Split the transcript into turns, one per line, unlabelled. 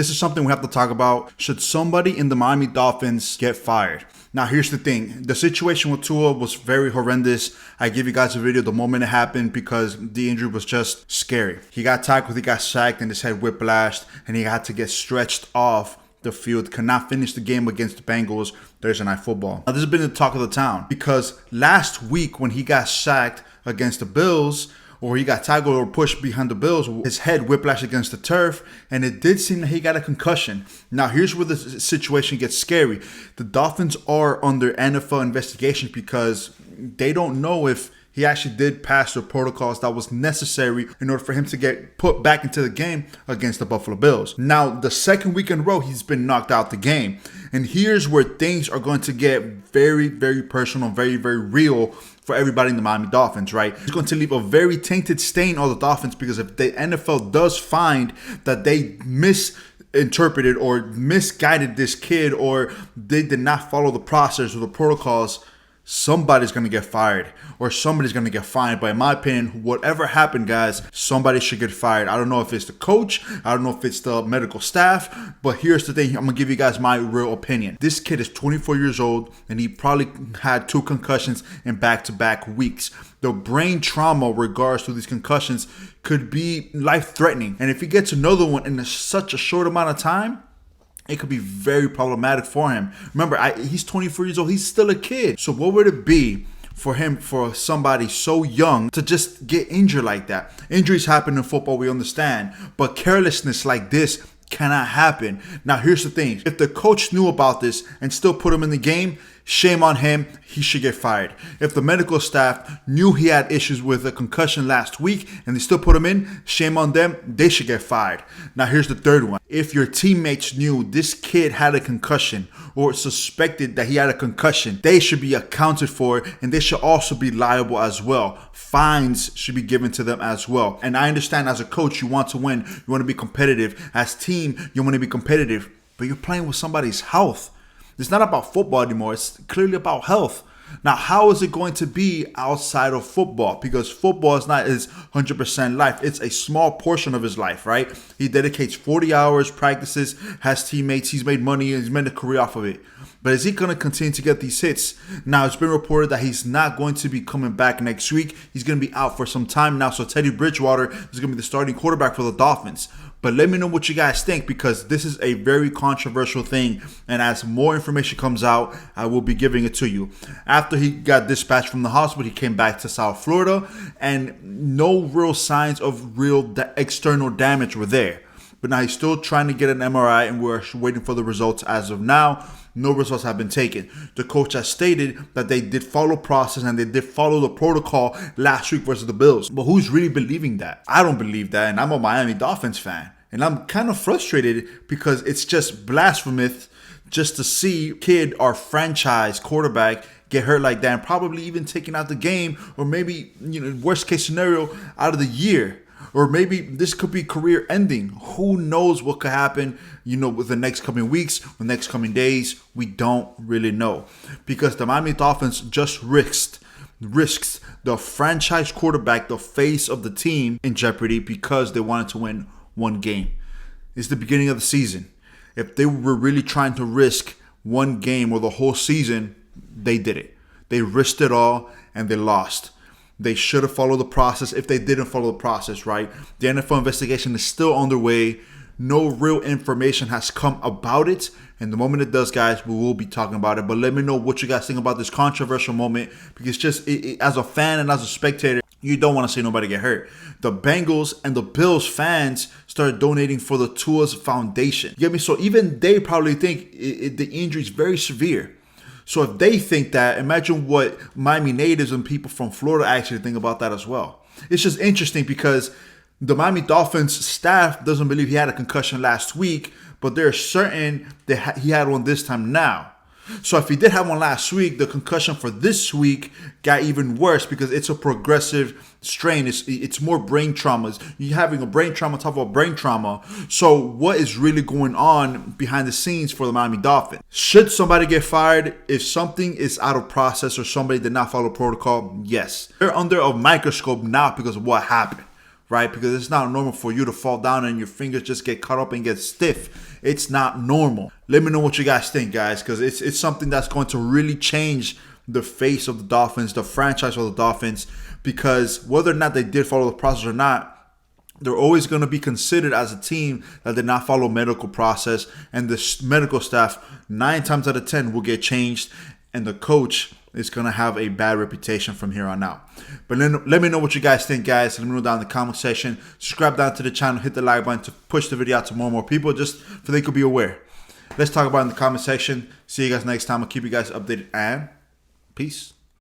This is something we have to talk about. Should somebody in the Miami Dolphins get fired? Now, here's the thing. The situation with Tua was very horrendous. I give you guys a video the moment it happened because the injury was just scary. He got tackled, he got sacked, and his head whiplashed, and he had to get stretched off the field. Could not finish the game against the Bengals Thursday Night Football. Now, this has been the talk of the town because last week when he got sacked against the Bills, or he got tackled or pushed behind the Bills, his head whiplashed against the turf, and it did seem that he got a concussion. Now, here's where the situation gets scary. The Dolphins are under NFL investigation because they don't know if he actually did pass the protocols that was necessary in order for him to get put back into the game against the Buffalo Bills. Now, the second week in a row, he's been knocked out the game. And here's where things are going to get very, very personal, very, very real for everybody in the Miami Dolphins, right? It's going to leave a very tainted stain on the Dolphins because if the NFL does find that they misinterpreted or misguided this kid or they did not follow the process or the protocols, somebody's going to get fired or somebody's going to get fined. But in my opinion, whatever happened, guys, somebody should get fired. I don't know if it's the coach. I don't know if it's the medical staff. But here's the thing. I'm going to give you guys my real opinion. This kid is 24 years old and he probably had 2 concussions in back-to-back weeks. The brain trauma regards to these concussions could be life-threatening. And if he gets another one in such a short amount of time, it could be very problematic for him. Remember, he's 24 years old. He's still a kid. So what would it be for somebody so young to just get injured like that? Injuries happen in football, we understand. But carelessness like this cannot happen. Now, here's the thing. If the coach knew about this and still put him in the game, shame on him. He should get fired. If the medical staff knew he had issues with a concussion last week and they still put him in, shame on them. They should get fired. Now, here's the third one. If your teammates knew this kid had a concussion or suspected that he had a concussion, they should be accounted for and they should also be liable as well. Fines should be given to them as well. And I understand as a coach, you want to win. You want to be competitive. As team, you want to be competitive. But you're playing with somebody's health. It's not about football anymore. It's clearly about health. Now, how is it going to be outside of football? Because football is not his 100% life. It's a small portion of his life, right? He dedicates 40 hours, practices, has teammates. He's made money and he's made a career off of it. But is he going to continue to get these hits? Now, it's been reported that he's not going to be coming back next week. He's going to be out for some time now. So Teddy Bridgewater is going to be the starting quarterback for the Dolphins. But let me know what you guys think because this is a very controversial thing. And as more information comes out, I will be giving it to you. After he got dispatched from the hospital, he came back to South Florida and no real signs of real external damage were there. But now he's still trying to get an MRI and we're waiting for the results as of now. No results have been taken. The coach has stated that they did follow process and they did follow the protocol last week versus the Bills. But who's really believing that? I don't believe that, and I'm a Miami Dolphins fan. And I'm kind of frustrated because it's just blasphemous just to see kid, our franchise quarterback, get hurt like that and probably even taken out the game or maybe, worst case scenario, out of the year. Or maybe this could be career ending. Who knows what could happen, with the next coming weeks, the next coming days. We don't really know. Because the Miami Dolphins just risks the franchise quarterback, the face of the team, in jeopardy because they wanted to win one game. It's the beginning of the season. If they were really trying to risk one game or the whole season, they did it. They risked it all and they lost. They should have followed the process if they didn't follow the process, right? The NFL investigation is still underway. No real information has come about it. And the moment it does, guys, we will be talking about it. But let me know what you guys think about this controversial moment. Because just as a fan and as a spectator, you don't want to see nobody get hurt. The Bengals and the Bills fans started donating for the Tua's Foundation. You get me? So even they probably think the injury is very severe. So if they think that, imagine what Miami natives and people from Florida actually think about that as well. It's just interesting because the Miami Dolphins staff doesn't believe he had a concussion last week, but they're certain that he had one this time now. So if he did have one last week, the concussion for this week got even worse because it's a progressive strain. It's more brain traumas. You're having a brain trauma on top of a brain trauma. So what is really going on behind the scenes for the Miami Dolphins? Should somebody get fired if something is out of process or somebody did not follow protocol? Yes. They're under a microscope now because of what happened. right? Because it's not normal for you to fall down and your fingers just get cut up and get stiff. It's not normal. Let me know what you guys think, guys, because it's something that's going to really change the face of the Dolphins, the franchise of the Dolphins, because whether or not they did follow the process or not, they're always going to be considered as a team that did not follow medical process, and the medical staff 9 times out of 10 will get changed, and the coach is going to have a bad reputation from here on out. But let me know what you guys think, guys. Let me know down in the comment section. Subscribe down to the channel, hit the like button to push the video out to more and more people, just so they could be aware. Let's talk about it in the comment section. See you guys next time. I'll keep you guys updated, and peace.